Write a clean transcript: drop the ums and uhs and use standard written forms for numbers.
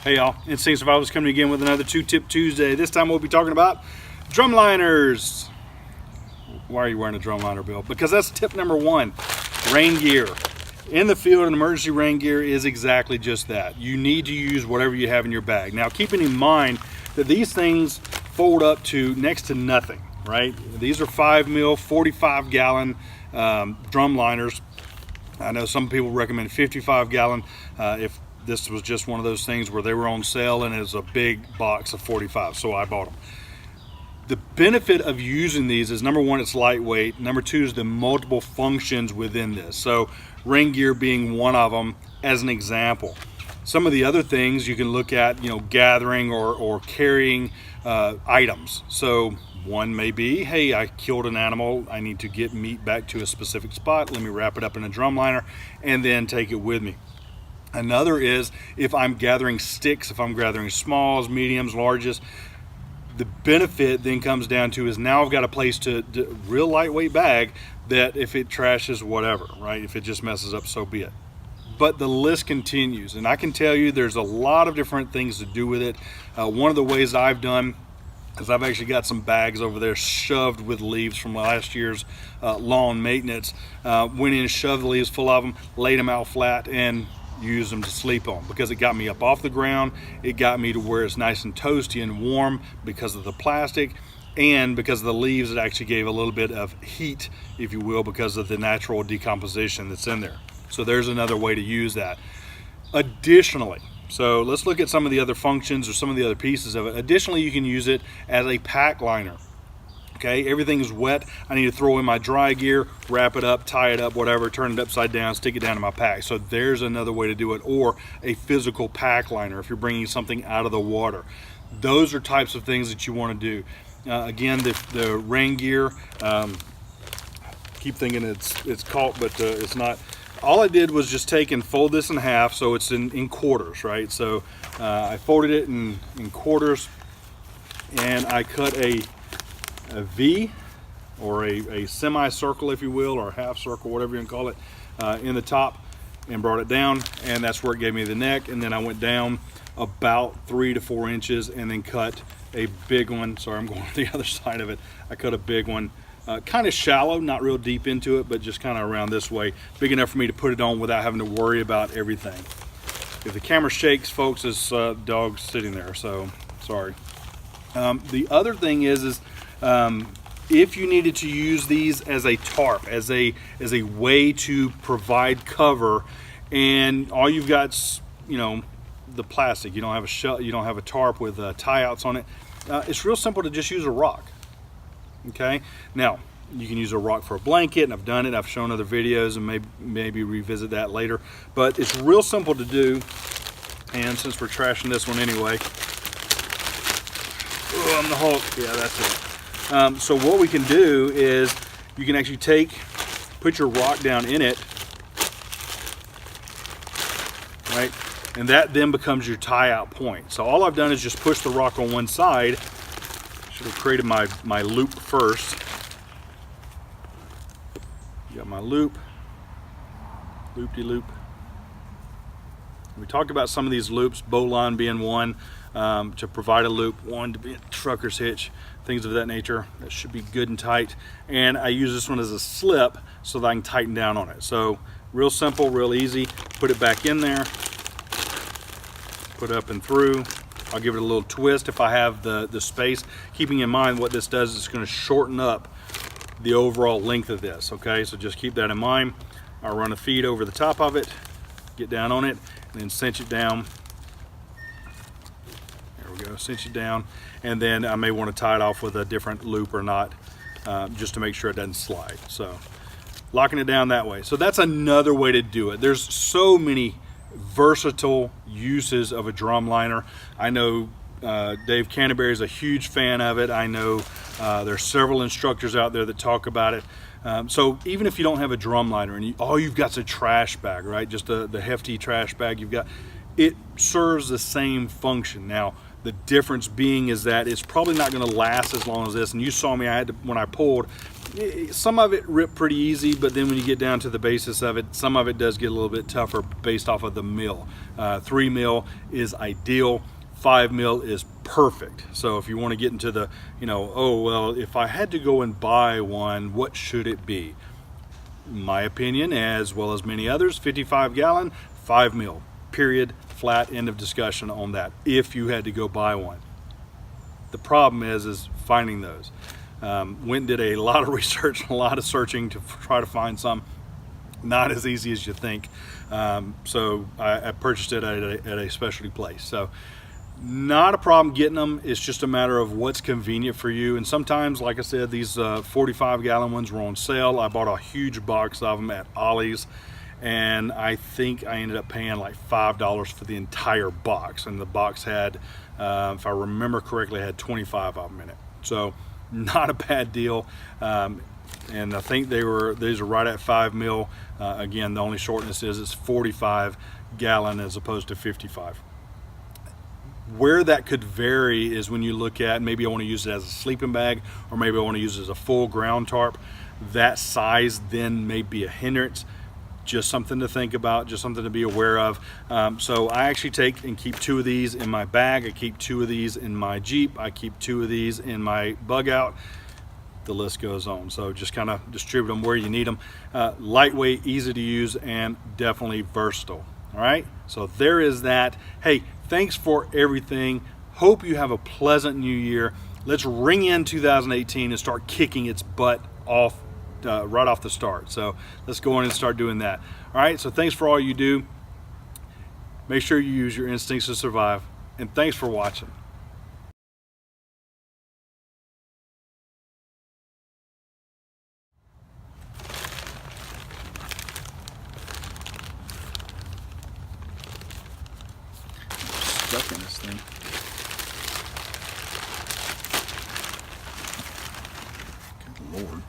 Hey y'all, Instinct Survival's coming again with another 2-Tip Tuesday. This time we'll be talking about drum liners. Why are you wearing a drum liner, Bill? Because that's tip number one, rain gear. In the field, an emergency rain gear is exactly just that. You need to use whatever you have in your bag. Now, keeping in mind that these things fold up to next to nothing, right? These are 5 mil, 45 gallon drum liners. I know some people recommend 55 gallon if this was just one of those things where they were on sale and it was a big box of 45, so I bought them. The benefit of using these is, number one, it's lightweight. Number two is the multiple functions within this. So rain gear being one of them as an example. Some of the other things you can look at, gathering or carrying items. So one may be, hey, I killed an animal, I need to get meat back to a specific spot, let me wrap it up in a drum liner and then take it with me. Another is if I'm gathering sticks, if I'm gathering smalls, mediums, larges. The benefit then comes down to is now I've got a place to real lightweight bag that if it trashes, whatever, right? If it just messes up, so be it. But the list continues, and I can tell you there's a lot of different things to do with it. One of the ways I've done is I've actually got some bags over there shoved with leaves from last year's lawn maintenance. Went in, shoved the leaves full of them, laid them out flat, and use them to sleep on, because it got me up off the ground. It got me to where it's nice and toasty and warm because of the plastic, and because of the leaves, it actually gave a little bit of heat, if you will, because of the natural decomposition that's in there. So there's another way to use that. Additionally, so let's look at some of the other functions or some of the other pieces of it. Additionally, you can use it as a pack liner. Okay, everything is wet. I need to throw in my dry gear, wrap it up, tie it up, whatever, turn it upside down, stick it down in my pack. So there's another way to do it, or a physical pack liner if you're bringing something out of the water. Those are types of things that you want to do. Again, the rain gear, keep thinking it's caught, but it's not. All I did was just take and fold this in half so it's in quarters, right? So I folded it in quarters, and I cut a V or a semicircle, if you will, or a half circle, whatever you can call it, in the top, and brought it down, and that's where it gave me the neck. And then I went down about 3 to 4 inches and then cut a big one. Sorry, I'm going to the other side of it. I cut a big one, kind of shallow, not real deep into it, but just kind of around this way, big enough for me to put it on without having to worry about everything. If the camera shakes, folks, it's dog's sitting there, so sorry. The other thing is if you needed to use these as a tarp, as a way to provide cover, and all you've got's the plastic, you don't have a tarp with tie outs on it, it's real simple to just use a rock. Okay, now you can use a rock for a blanket, and I've done it. I've shown other videos, and maybe revisit that later. But it's real simple to do, and since we're trashing this one anyway, oh, I'm the Hulk. Yeah, that's it. So what we can do is you can actually put your rock down in it, right? And that then becomes your tie out point. So all I've done is just push the rock on one side. Should have created my loop first. Got my loop, loop-de-loop. We talked about some of these loops, bowline being one, to provide a loop, one to be a trucker's hitch, things of that nature. That should be good and tight. And I use this one as a slip so that I can tighten down on it. So real simple, real easy. Put it back in there, put it up and through. I'll give it a little twist if I have the space, keeping in mind what this does is it's going to shorten up the overall length of this. Okay, so just keep that in mind. I'll run a feed over the top of it, get down on it, and then cinch it down. There we go, cinch it down, and then I may want to tie it off with a different loop or not, just to make sure it doesn't slide. So locking it down that way. So that's another way to do it. There's so many versatile uses of a drum liner. I know Dave Canterbury is a huge fan of it. I know there's several instructors out there that talk about it. So even if you don't have a drum liner and all you've got is a trash bag, right? Just the hefty trash bag you've got, it serves the same function. Now, the difference being is that it's probably not going to last as long as this. And you saw me, when I pulled, some of it ripped pretty easy, but then when you get down to the basis of it, some of it does get a little bit tougher based off of the mil. 3 mil is ideal. 5 mil is perfect. So if you want to get into the, oh, well, if I had to go and buy one, what should it be? My opinion, as well as many others, 55 gallon, 5 mil, period, flat, end of discussion on that, if you had to go buy one. The problem is finding those. Went and did a lot of research, a lot of searching to try to find some. Not as easy as you think. So I purchased it at a specialty place. So not a problem getting them. It's just a matter of what's convenient for you. And sometimes, like I said, these 45 gallon ones were on sale. I bought a huge box of them at Ollie's, and I think I ended up paying like $5 for the entire box. And the box had, if I remember correctly, had 25 of them in it. So not a bad deal. And I think these are right at 5 mil. Again, the only shortness is it's 45 gallon as opposed to 55. Where that could vary is when you look at, maybe I want to use it as a sleeping bag, or maybe I want to use it as a full ground tarp. That size then may be a hindrance. Just something to think about, just something to be aware of. So I actually take and keep 2 of these in my bag. I keep 2 of these in my Jeep. I keep 2 of these in my bug out. The list goes on. So just kind of distribute them where you need them. Lightweight, easy to use, and definitely versatile. All right, so there is that. Hey, thanks for everything. Hope you have a pleasant new year. Let's ring in 2018 and start kicking its butt off right off the start. So let's go on and start doing that. All right, so thanks for all you do. Make sure you use your instincts to survive, and thanks for watching. Stuck in this thing. Good Lord.